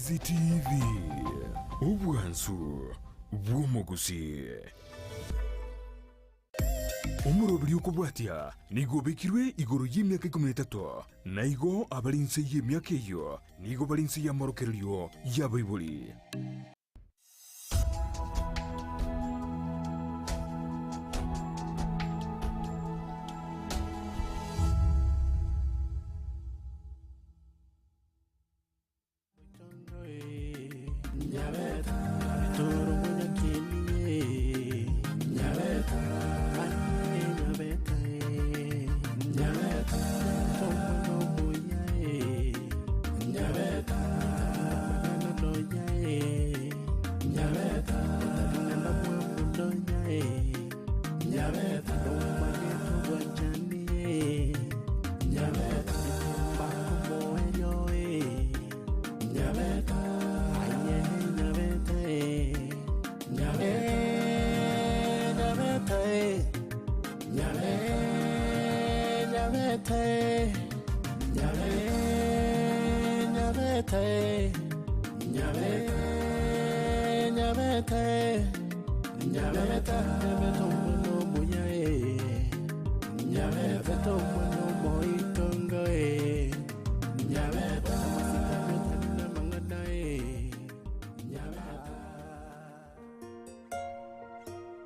Easy TV ubwansu bw'omuguzi omurobiri okubwatya nigo bekirwe igoro y'emyaka 13 naigo abalinse y'emyaka eyo nigo balinse y'amorokereryo y'abaibuli.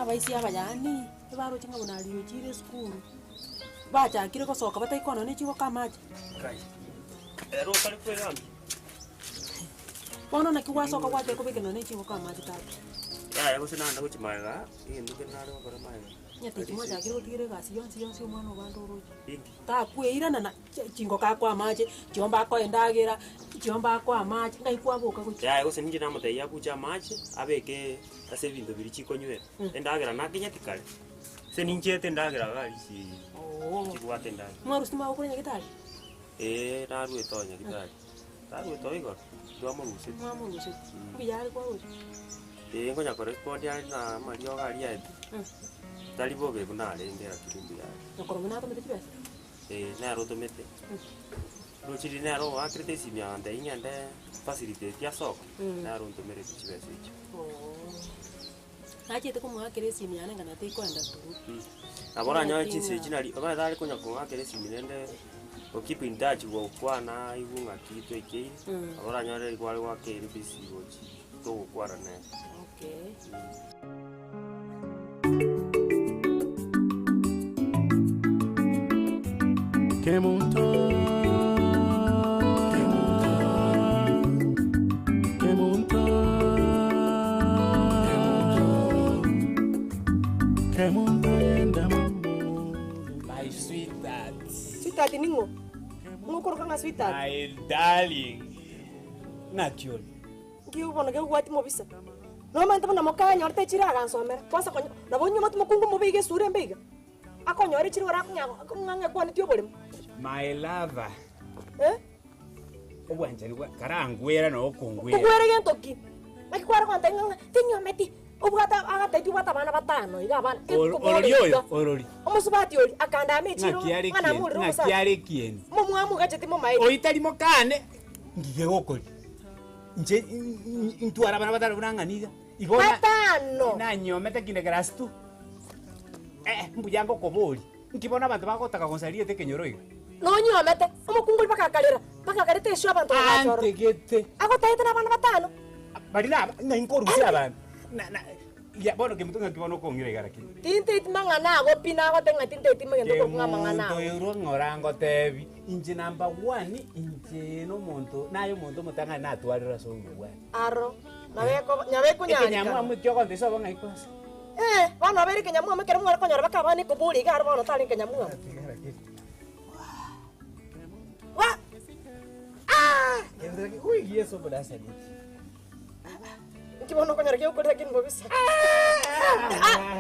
Abaisi abayani baro chinga bunali chire school bacha kire ko soka bata ikono ne chiwo kamaje kai ero kali kwegambi bono na kiwa soka kwate ko bigeno ne chiwo kamaje tatu yako sinanda kuchimaga induke nalo bakora maga nyate kimoja kire kutire gasi yonsi umwana obando roje ingi ta kwirana na chingo ka kwa maje chiomba ko endagira chiomba kwa maje ngai kwa boka ku yako sininje namate yakucha maje abeke ase bintu biri chikonywera endagira nakinya tikale seninjete ndagira gali si chikwate ndagira mwaru sima ukurenya gitari narue tonya gitari narue toigo ndwamuruse mwamuruse biyari kwa uri ngonya correspond ya na mario gali ya tali boge kunale ndera kirimbi ya nakoro mena to mete pesa naro to mete Luchiri naro akrete simya ande inyande facility ya soko naro to mere kichibese icho Achete ko mwakere simya nanga na te kwenda turu abora nyawe chinse chinali aba dali kunya ko akere simyende o keep in touch wo kwana igunga kitu eke abora nyawe kwali wa ke RBC wochi to kwara na okay My sweetheart. Sweetheart ningo. Ngokoro kanga sweetheart. My darling. Natural. Ngiyubona ke kwati mobisa. No manta bona mokanya orte chira gansomera. Kwasa konyo. Nabonyo matu mokungu mobige sure mbega. Akonyore chiri ora kunyanga kwani tyo bole. My lover. Obwanjani kwa karangwera no kongwera. Kukwere gentoki. Makikwara kwanta nganga tinyo meti. Ubwata agata tibata bana batano igabana. Orori. Omusubati oli akanda mechiro. Mwana muri musa. Nakiare kien. Mumwamu gacheti momai. Oitali mokane. Ngige okoli. Nje ntwara bana batano bunanganiga. Igona. Batano. Nanyometa kinde grastu. Mbuyango koboli. Nkibona abantu bakotaka konsalie tekenyoroiga. Nonyomete. Omukunguli bakakarete esho abantu bagachoro. Antegete. Agotaite na bana batano. Barina na inkorusi abantu. Ya bono ke mutunga kibono ko ngira garaki. Tinte mangana ago pina ago tenga tinte mangendo ko mangana. To yuro ngorango tebi. Inje number 1 inje no monto nayo monto mutanga na atwarira so ngwa. Aro. Nyabe ko nyanya. Nyamu amutyo ko ndeso banga ikwas. Bana beri ke nyamu amekere mwara ko nyara bakabani ko buli ga arbo no tali ke nyamu. Wa. Yendra ki ui yeso bodasa ni. Kibono ko nyara ke ko takin bobisa.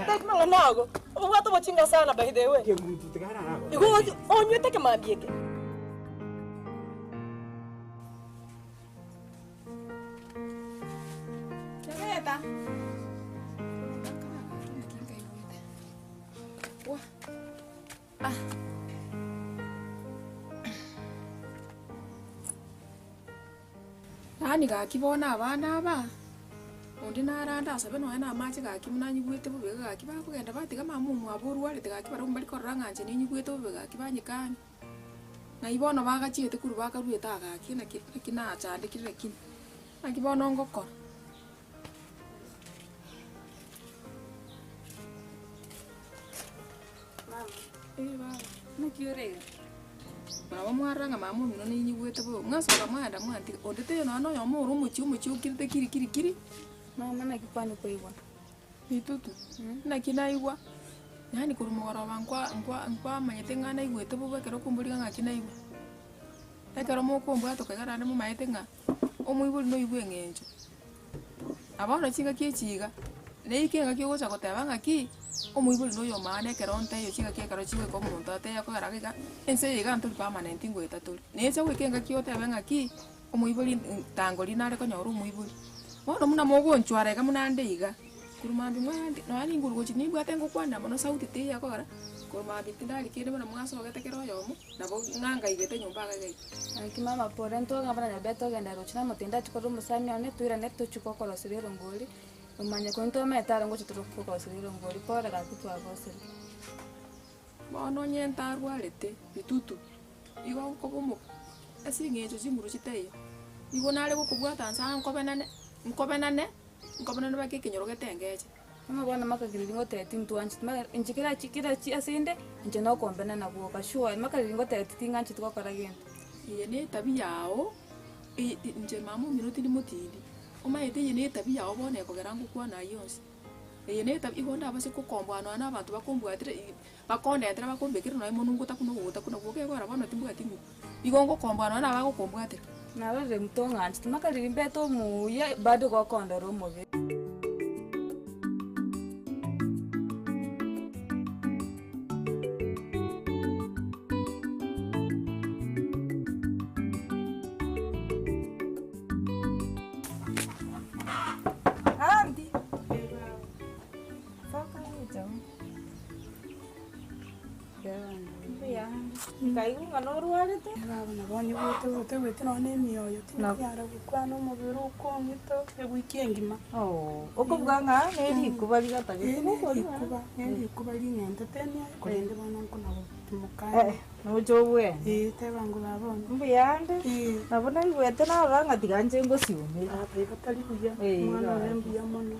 Tak mangana ago. Obuwato bochinga sana by the way. Ke mutu tegara ago. Igo onyo teke mabieke. Keveta. Wah. Ani gakibona abana aba. Undi naranda asabe no ena amache gakimuna nyigwete bube gakiba kugenda batiga mamu mwaburu wale gakiba rumbali koranganje ni nyigwete bube gakibanyikanye. Na ibono bagachiete kuru bakarueta gakina kina chandikire kin. Akibono ngokora. Mama. Nakiore. Baba mwaranga mamu mino ni nyigwete bube. Ngasoka mwanda mwandi. Odete no ano yo muru muchi ukirite kiri. Mama nakipani kwa iwa. Itutu. Nakinaigwa. Yani kurumugora nkwa manyete ngana igwete bube kero kumburi ngakina igwa. Ekero mukumbwa tukagara ne mumayete nga. Omwibuli no igwe ngenjo. Abana chinga kiechiga. Neikenga kyogocha goteba ngaki. Omwibuli no yo mane kero nte yo chinga kekero chiwe ko muntu ate yakogara giga. Ense yiga ntuli permanent ngweta tuli. Nese wekenga kyoteba ngaki. Omwibuli tangoli nare ko nyoru omwibuli. Wono muna mogonchwara ga munande iga. Kurumambi mwandi no ani nguru gochi nibwa tengo kwanda mono sauti te yakogara. Kurumambi tindali kire muna mwaso gatekero yomo. Nabo nganga igete nyumba ga gai. Kimama pore nto ngabana nyabeto genda rochina mutenda chikoro musami one tuira neto chukoko losiriro ngoli. Umanye ko nto metara ngo chituruko losiriro ngoli pore ga kutwa bose. Bono nyenta rwalete bitutu. Igo kobomo. Asingejo chimuru chiteyo. Igo nale gukubwata nsa nkobenane bakekenyoro getengeje. Mama bwana makagiriringo tete mtuanchi inchikira chikira chi asinde nje no kombena na buoka sure makagiriringo tete tinganchi tukakora genda. Iye ne tabi yao nje mamu minuti ni mutindi. Omayete ye ne tabi yao bone kogera ngukwa na yonse. Iye ne tabi honda abase kukombwa no ana abantu bakombwatire bakondetera bakombekira no imonungu takuno guta kuno goke gora bano timbwatimu. Igongo kombwa no ana bakombwatire. Na wale mtonganchi makagiririmbe to muye bado gokondoro mobe. Kaigu nganorwarete. Baba nabonye gute no ne mioyo tinara gukwana umubiri ukongito egwikie ngima. Uko bwanga neri kuba bigatagete kuba linyenda tene kurende bana nkuna tumukai. No jobwe. Tebangu babona. Mbiyande. Nabona igwete na banga tiganje ngo siume. Batali kuya. Mwana rembi ya mono.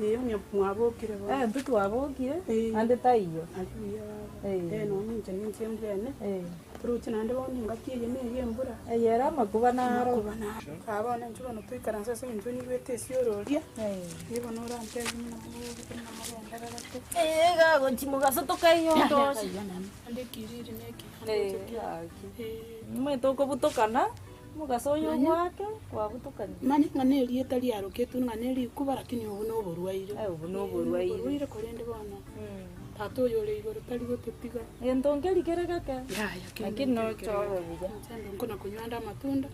Onye mwabokire ba. Ntutu wabokire. Ande taiyo. Aliya. No ninje mbene. Turuchi nande boni ngakiye ne yembura. Yera makuba naro. Abana njuba twikaransa se njo ni wete siororia. Yebo no rante na magenda rate. Ga gonchimuga sotokayo ndo. Ande kiriri neki. Mwetoko butokana mugasoyo gwake kwa butukana. Mani nganeri etali aroketu nganeri kuba lakini ubu no burwaire. Ubu no burwaire. Burwaire korende bana. Tato yole igoro tali gotutiga. Entongeli keragaka. Ya lakini no chowe bija. Nkona kunywanda amatunda.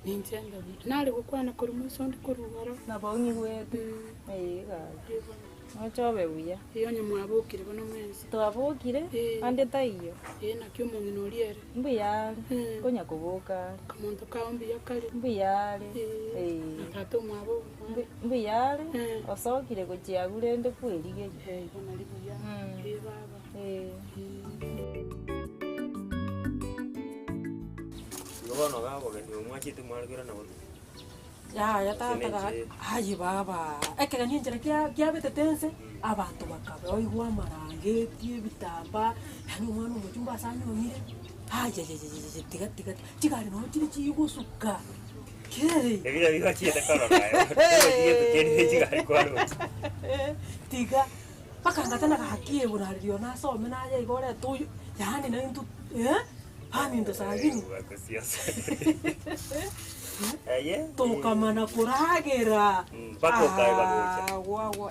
Ninchenda bija. Nale gukwana kurumuso ndi kurugara. Nabonyi wetu. Ga. No chowe buya. Iyo nyamwabukire bono mwezi. Twabukire ande taiyo. Nakyo mungino liere. Mbuyale. Konya kubuka. Kamuntu kaombi yakali. Mbuyale. Tato mwabo. Mbuyale. Osokire kuchiagure ende kwelige. Bona libuya. Baba. Ngono gabo ndio mwachite mwalgira na watu. Ya tata hayi baba ekega ninjira kya betetense abantu bakabe oigwa marangeti bitamba yani umwana umujumba sanyonyire haje tiga tigari no tiri chigusuka kere Ebira bibachiye takara kayo tiye tukeni chigari kwaro tiga pakangatana kahakie burario na some na ye igore tuyu yani na intu hani ndo sagini tukamana kuragera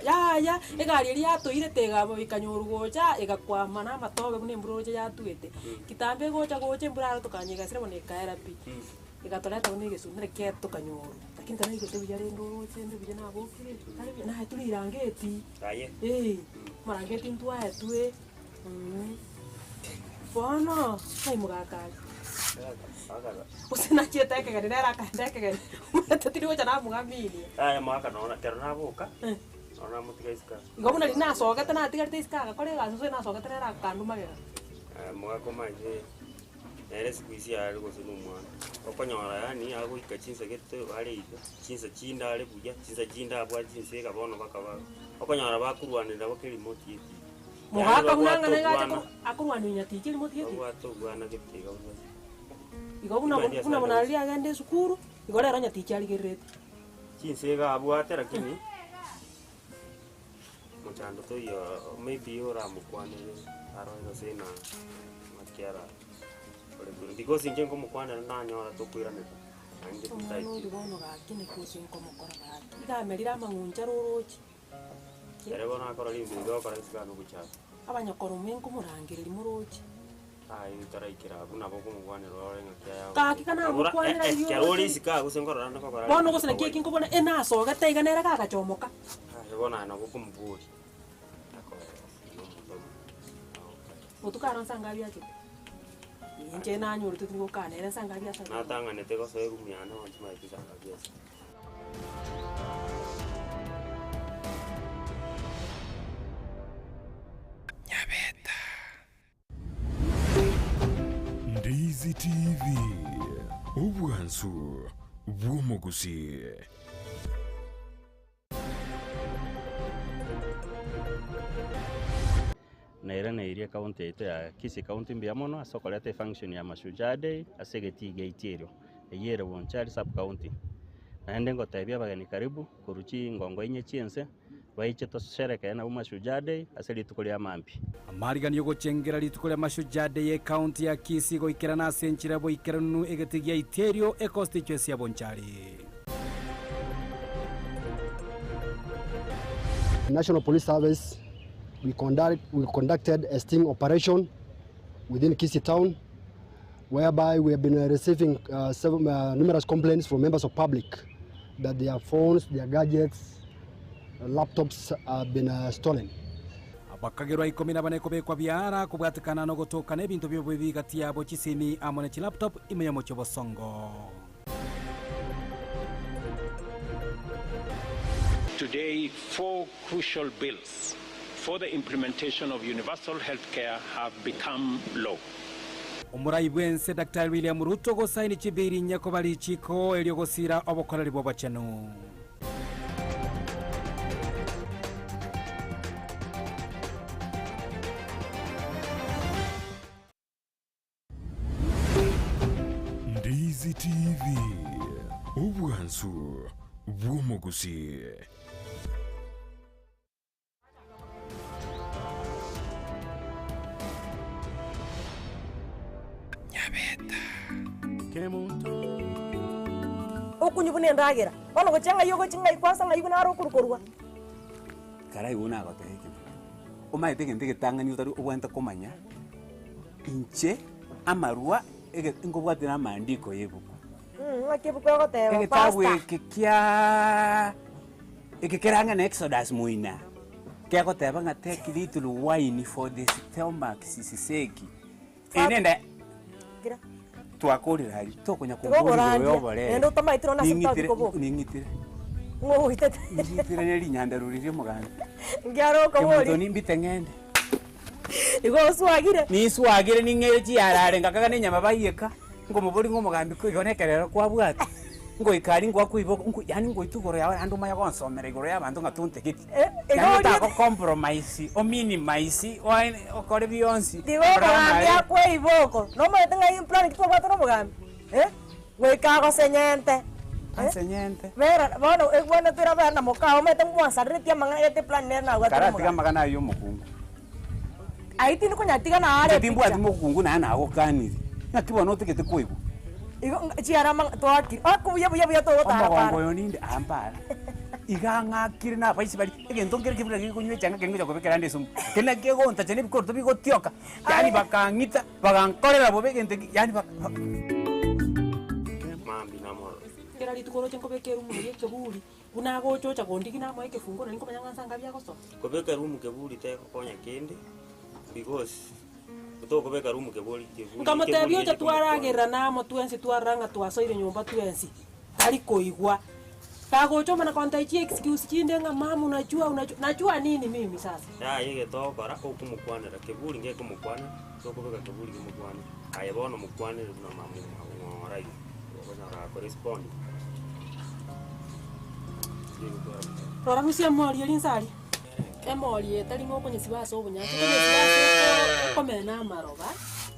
ya egari iri yatuire tegamo ikanyorugocha igakwama na matobe bune mburoje yatuete kitambe gocha mbura tukanyiga sire bone kaera pi igatoleta bune gesumire keto kanyoru lakini kana igete biyare ndoro chende bijana abokire na tuli irangeti marangeti ntwa etwe bono sai mugakari Usina chiete kegani nera kanda kegani. Tatiri gocha na mugamini. Aya mwaka naona kero nabuka. Naona mutiga iska. Igo buna lina sogete na tiga iska ga kore ga so na sogete nera kandu magera. Mwaka koma je. Nere siku isi ari gosunu mwana. Okonyora yani ago ikachinsa gete ari ida. Chinsa chinda ari buja, chinsa chinda abwa chinse ga bono bakaba. Okonyora bakurwanira bakeri moti yeti. Muhaka kunanga nega akurwani nyati kiri moti yeti. Wato gwana gete ga uza. Igo buna buna ali agende sukuru. Igo lero nyati chali gerete. Chinse ga abwa lakini Mchando to yo maybe ora mukwane aro ino sena makiara. Because in Jenko Mukwana na nyora to kwira neta. Ande kutai. No dibono ga kine kusin como kora ga. Iga merira manguncha rorochi. Yare bona kora limbi ndo kora iska no kucha. Abanya korumen ko murangirira murochi. Ai utarakira buna boko mukwane rore ngakia yawo. Ka kikana mukwanira yo. Kyarori sika gusengora nda kora. Bono gusena kiki nkubona enaso gataiga nera ga gachomoka. Ai bona na boko mburi. Otukara nsanga bya kiti. Inje na nyoro tutingo kana era nsanga bya sa. Natanga neteko so erumiana wanchima ikisanga bya. Nyabeta. Ndizi TV. Obwansu bwomogusi. Naira na iria kaunti ito ya Kisii kaunti mbia mono asokolete function ya Mashujaa Day asegeti gaitierio eyere wonchari sub county naende ngotebia bageni karibu kuruchi ngongo inye chiense baiche toshereke na Mashujaa Day aseli tukulia mampi amariganio gochengera litukulia Mashujaa Day ya county ya Kisii goikera na senchira boikeranu egetigia iterio e constituency ya Bonchari. National Police Service we conducted a sting operation within Kisii town, whereby we have been receiving numerous complaints from members of public that their phones, their gadgets, laptops have been stolen. Abakagerwa 14 kubekwa biara kubwatikana no gutokana ebintu byo bibigati yabo chisimi amone chi laptop imeyamo chobosongo. Today, 4 crucial bills for the implementation of universal healthcare have become law. Umurai bwense Dr. William Ruto gosaini chibiri nyako bali chiko elio gosira obokorari bobachano. Ndizi TV. Obwansu bwomogusi. Okunyubune ndagira. Ono gochanga yogo chinga ikwasa nga yuguna ro kurukorwa. Karai una goteke. Omaite gente que tanga ni utaru obwanta komanya. Inche amarua ege ngobwatira mandiko yebuku. Akebuko goteba. Ege tawe kikya ekekeranga na Exodus muina. Kya goteba nga take little wine for the stomach sisiseki. Enenda gira twakorera ari tokonya kumbura yobore endo tamaitiro na sita ko bo ningitire ngo hitete ningitire neri nyanda rurire muganda ngiaro ko bori kemuto nimbite ngende igo swagire ni swagire ningeji yarare ngakaga ne nyama bayeka ngo muburi ngo mugambi ko igonekerera kwa bwati ngo ikari ngo akuibo yani ngo itugoro yawe andu maya konsomera igoro yabantu ngatunte kiti yani ta ko compromise o minimize o kore bionsi digo mugambi akwe iboko no me tenga implant kito batoro mugambi we kago senyente senyente vera bono e bueno tira vera mokao me tengo wasarretia manga este plan na wa kara tiga magana yo mukungu ai tinu ko nyatiga na are timbu ati mukungu na na gokanire nakibona utikete kuibu igo chiara mang toaki akuya buya to ta para ngo ninde ampara iganga kire na paisi bali egento ngere kibura kikunywe changa kengo ko bekera ndeso kena kego nta chene bikorto bigo tioka yani bakangita bagankorera bo begente yani mambi namoro kera litukoro chenko bekeru mu yeke buli unago chocha gondiki na mo yeke fungo niko manyanga sanga bya koso ko bekeru mu kebuli te ko konya kende because utokobeka rumu kebori nkamutebia ocha twaragirira namo twensi twaranga twasoire nyumba twensi tari kuigwa kagochoma na kontaichi excuse chinde nga mama unajua nini mimi sasa yege tokora okumukwanira keburi nge kumukwana tokobeka keburi kumukwana ayebono mukwanira na mamu ngorai okonyara correspond rora musia mori linsari emori etari ngo konye sibaso obunyasi konye sibaso komena maroba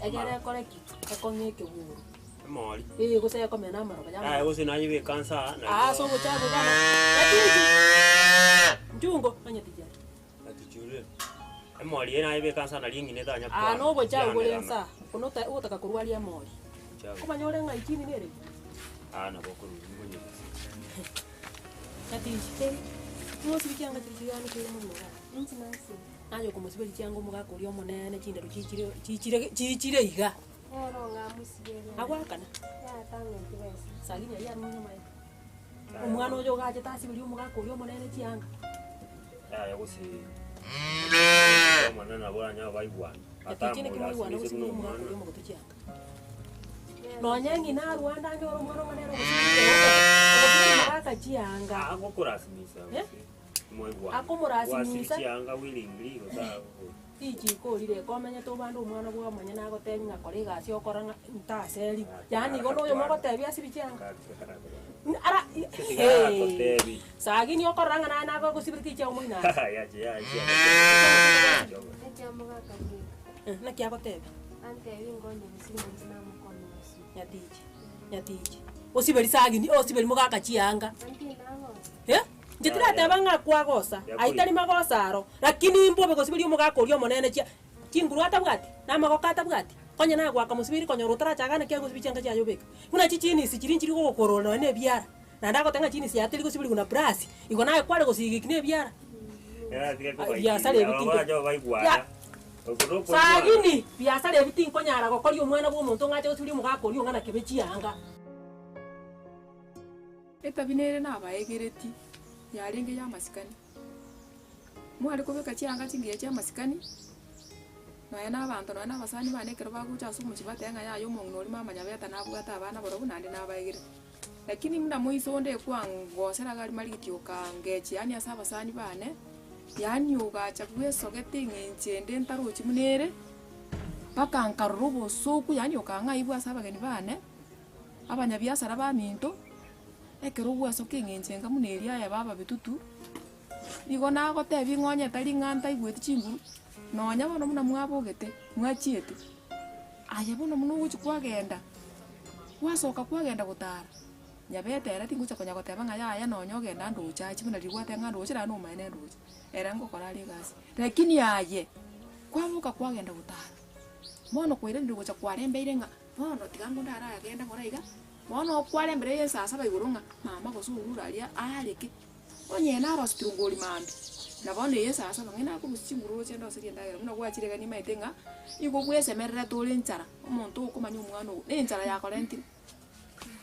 egere kore kitu ekonye keburu emori gose komena maroba ya gose nayi be kansa na so bochabu bana ati njungo anya tijara atijure emori nayi be kansa na lingi neta nya kwa no bochabu lensa kono ta utaka kurwalia emori kumanyore ngai chini nere na bokuru ngonye ati Musi bikyanga kiriyani kiri mu mura. Nsinasi. Ayo kumusibe kyango muga kuri omonene chindero chichire iga. Ero nga musiyere. Agwakana. Ya tango kibese. Saginya ya munyo mai. Omwana ojo gaje tasi bili muga kuri omonene kyanga. Ya gusi. Omwana na bora nya baigwana. Atachine kimwana gusi muga kuri omonene kyanga. No nyangi na Rwanda nge oro mwana manero gusi. Muga kyanga. Agokurasmisa. Akomurasimisa cyanga willingly gotago iji ko lire komenya to bandu umwana bwa manya nago tenga kolega cio koranga ntaseri yani gono yo mako tebia sibicyanga ara sagi ni okoranga na nago gusibiriti cia umina ya na kia ko tebi ante wingonye bisinzi na mukono nyatiji osiberi sagi ni osiberi mugaka cyanga Jitira tebanga kwagosa aitari magosaro lakini mbobe gosibiri mugakorio monene cia kinguru atabwati na magoka atabwati konya na gwaka musibiri konya rutara chagana kya gosibi cyanga cya yobeka kuna chichini sichiri nchiri go korona ne biara na ndako tanga chini si atiri gosibiri kuna brass iko naye kwale gosigi kine biara ya sale bitingo sagini bia sale bitingo konya ara gokorio mwana bwo muntu ngache gosibiri mugakorio ngana kebechianga etabinere na baegereti yarenge ya masikani mwari kubeka cyanga cingiye cya masikani noya n'abantu noya n'abasani banekero baguca sumu kibatenga yayo umuntu uri mama nyabeta nabwata abana borobu nandi nabayigire lakini munda muisonde kwangosera gari marigitio kangechi yani asabasani bane yani ugacha kwesogete ngencende ntaruchi munere bakankarubo soku yani ukanga ibwa sabageni bane abanyabiasara baminto ekero gwaso kingencenga muneri aya baba bitutu igo nago tebi ngonye tari nganta igweti chinguru nonya bono muna mwabogete mwachiete aya bono muno guchi kwagenda wasoka kwagenda gutara nyabete era tingucha konya goteba ngaya aya nonyo genda nducha chibuna rigwate nga nducha no maene nducha era ngokora ri gasi lakini aye kwamuka kwagenda gutara mono kwire nducha kwarembeire nga bono tigango ndara agenda koraiga mono kwale mbere yesa saba igurunga mama gosurura alia aleke onye na rostrungoli mambi na bone yesa saba ngena ko muchinguru chendo seri ndagera muno gwachire gani maitenga igo gwese merera tole nchara omuntu ukomanya umwana ne nchara ya kolenti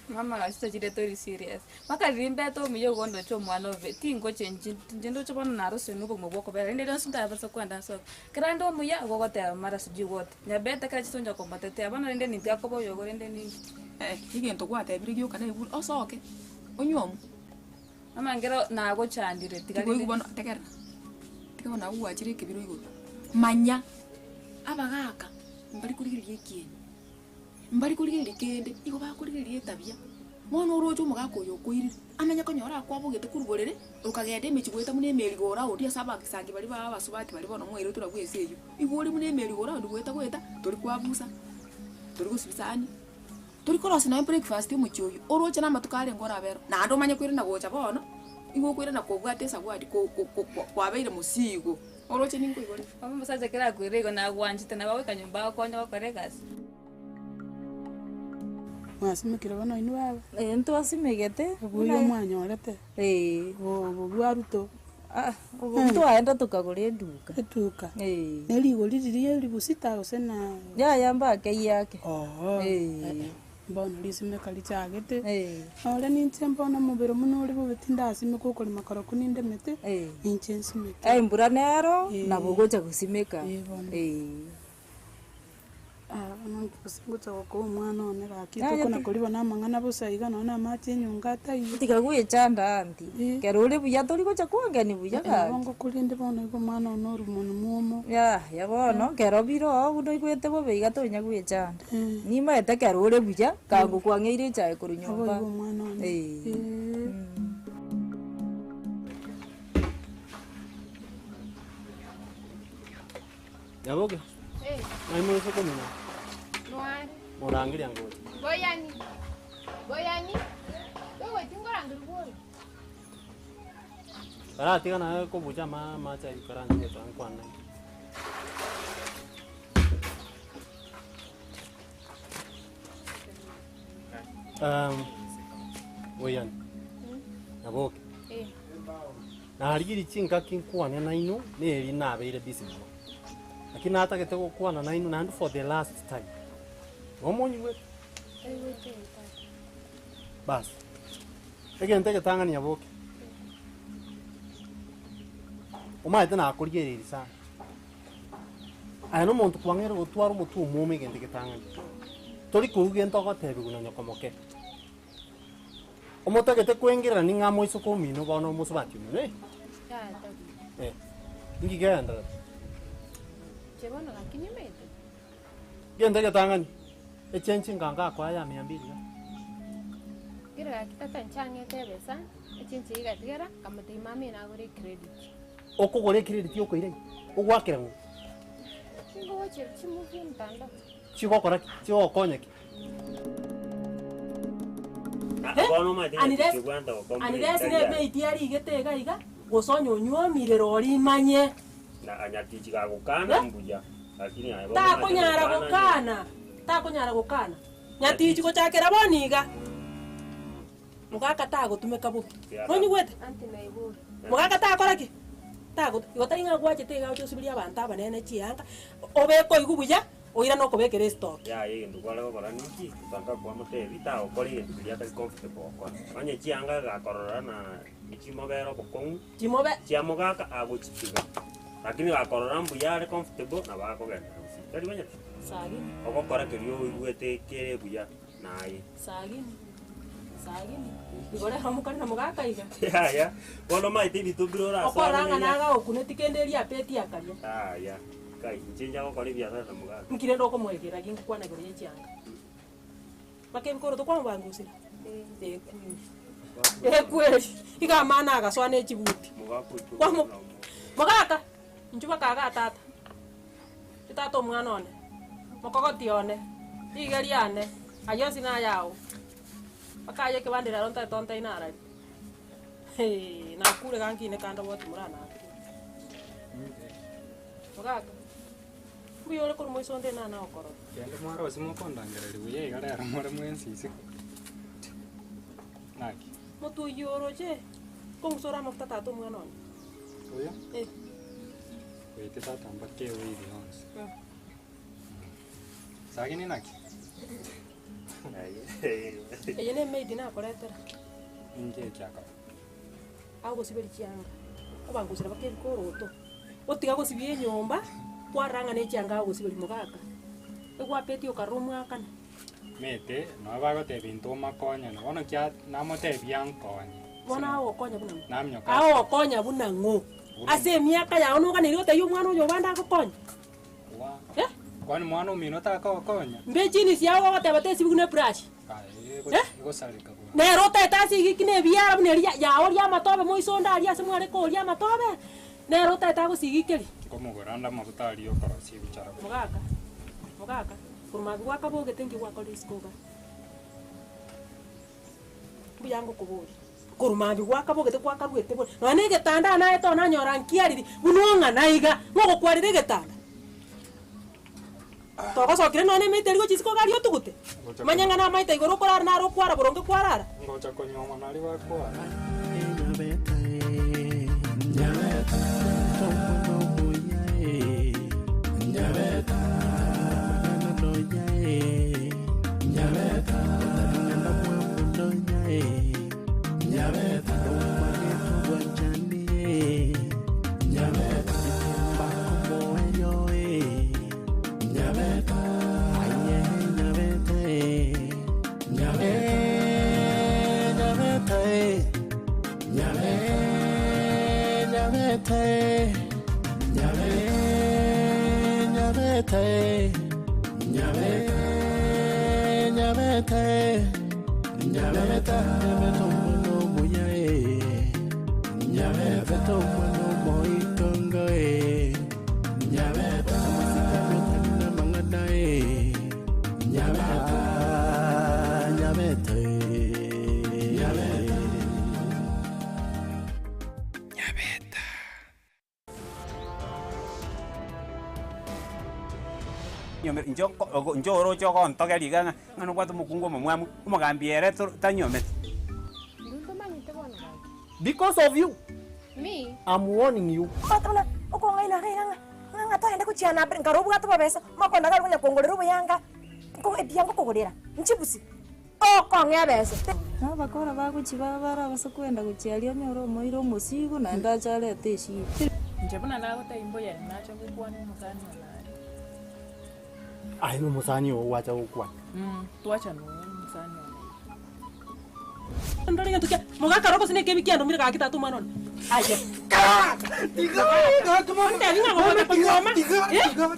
mama gasita chire tori serious maka rimbe to miyo gondo cho mwana ove tingo chenji njendo cho bana naro senu bo moboko bera ndendo sinta basa kwanda so krando muya gogote mara siji wote nyabeta kra chitonja ko matete abana rende ni byakobo yogo rende ni igento gwate birigyo kana ibur osoke onyomu mama ngero nago chandire tigali kubona tekera tikabona uwachire kibiro igo manya abagaka mbali kurigiriye kieni mbali kurigiriye kende igo bakurigiriye tabia mono rojo mugako yokoiri amenya konyora kwabugete kurugorere ukagende michigweta mune merigora odia saba kisangi bali baba basubati bali bono mwere turagweseyo igori mune merigora ndugweta gweta turi kwabusa turi gusibisani turi korosi na breakfast mu cyoyo oroche na matukare ngora bero na ndo manya kwire na gocha bono igo kwire na kobwate sagwadi kwabeire musigo oroche ninko igori mama musaza kira kwire igo na gwanjite na bawe kanyumba konya bakoregas mwasimikire bano inu baba ento asimegete uyo mwanya orete bwaruto ubu aenda tukagure duka neligo liriye libusita gusena yamba yake mbona lisimeka lichagete ora ninche mbona mubero muno uri bubitinda asimeka ukuri makaro kuninde mete ninche simeka mbura nero na bugoja gusimeka Nguta ko umwana one rakito kuna kuliwa na mangana busaiga nona mati nyunga tayi. Tikaguye chanda anti. Kerole buya tori ko chakwa ni buya ka. Bongo kulinde bono ko mwana onoru mono momo. Ya bono kero biro udo ikwete bo beiga to nyaguye chanda. Ni maete kerole buya ka go kwangeire cha kuru nyumba. Abo mwana one. Yaboke. Ai mo soko mina. Noari. Morangiri angoti. Boyani. Wewe tingorangiri bori. Para tiga na ko buja ma cha karang ni tan kwan. Boyan. Yaboke. Na harigiri chinga kinkwane na ino ne eri na beire business. Lakini hata keteko kuwa na ino na for the last time. Ngomonyi we. Bas. Ege nteke tangani Yaboke. Umaite na akurigeri sa. Ano muntu kwangero gutwara mutu mume gente ketangani. Tori kuruge ntoko tebe kuna nyokomoke. Omota kete kwengera ninga moiso komino bono musubati ne. Ngi ganda. Chebono lakini mete. Genda ketangani. Echenchi nganga kwa ya 200. Kira kitata nchange tebesa. Echenchi igatigara kamate mami na gore credit. Okugore credit yoko ire. Ogwakira ngo. Singo wache chimuvi mtanda. Chigokora chigokonyeki. Anires ne beiti ari getega iga gosonyo nyomire rori manye na anyatiji ga gukana mbuya lakini ayo ta kunyara gukana nyatiji ko chakera boniga mugaka ta gutumeka bu nonyi gwete anti na iburu mugaka ta koraki ta gotaringa gwache tega ocho sibiria banta banene chianga obeko igubuya oira no kobekere stock ya ndu kwale ko barani ki tanga kwa motevi ta okori ya ta comfortable kwa anye chianga ga korora na ichimo bero kokon chimobe chiamogaka aguchitiga lakini ga korora mbuya ari comfortable na bako genda ari banya sagi ogokora kerio igwete kere buya naye sagi igore hamukana na mugaka iga ya bono maite bitubiro ra okoranga naga okunetikenderia apeti akaria ya kai chenja ko kali biasa na mugaka nkire ndoko mwegera gingu kwana gore chianga makebikoro to kwamba ngusira kweli iga mana agaswane chibuti mugaka njuba kaga tata tata omwana one mokogoti one igeriane ayosi na yao akaye kibandira ronta tonta inara na kure gankine kanda boti murana mugaka buyore ko moiso nde na okoro kende mwaro simo kondangereri buye igara mwaro mwensi siko naki motu yoro je kongusora mafuta tatu mwana one oya wete tata mbake wewe onse sagini naki eyene made na koretera inge kyaka ago sibeli chianga obangusira bakebikoroto otiga gosibie nyomba kwaranga ne chianga ago sibeli mugaka egwapeti okarumwa kana mete no bagote bintu makonya no bono kya namote biankonya bona okonya buna namnyo ka okonya buna ngo ase miaka ya ono kana iriota yo mwana uyo banda akokonya wa kwani mwana umino ta akokonya mbejini siawo batebate sibune brush ego salika kwa nero tasi gikine biara bune ya oria matobe moisonda aria se mware ko oria matobe nero tata gusigikeri komugoranda mafuta aliyo korosi bichara mugaka kuruma gwaka boge tengi gwako diskoga buyango kuburi kuruma gwaka boge te gwaka rwete bo none getanda nae to na nyora nkiariri bunonga naiga ngoko kwarire getanda toko sokire none meteri go chisiko gari otugute manyanga na maita igoro korara na ro kwara boronge kwarara ngocha konyoma nari bakwa Nyabete, nyabete, nyabete, nyabete, nyabete, no muya nyabete no moitongo nyabete na mangada nyabete, nyabete, nyabete. Nyomet njoro choko ntogeri ganga ngano kwatu mukungo mwamu umugambiere tanyomet. Because of you. Me? I'm warning you. Patona, uko ngaina nga toende kuchiana ngarobu gato babesa makonda garu nya kongolero buyanga ko ebiyango kogorera nchibusi oko ngebese abakora baguchiba bara basokwenda kuchialia nyoro moiro musigo na ndachale teshi njebona nago taimbo ya nacho kukwani musani wanari ai no musani o wacha ukwa tuacha no musani ndori ngatukia mogaka roko sine kebiki ando mira kakita tu manon aye tiga come on tiga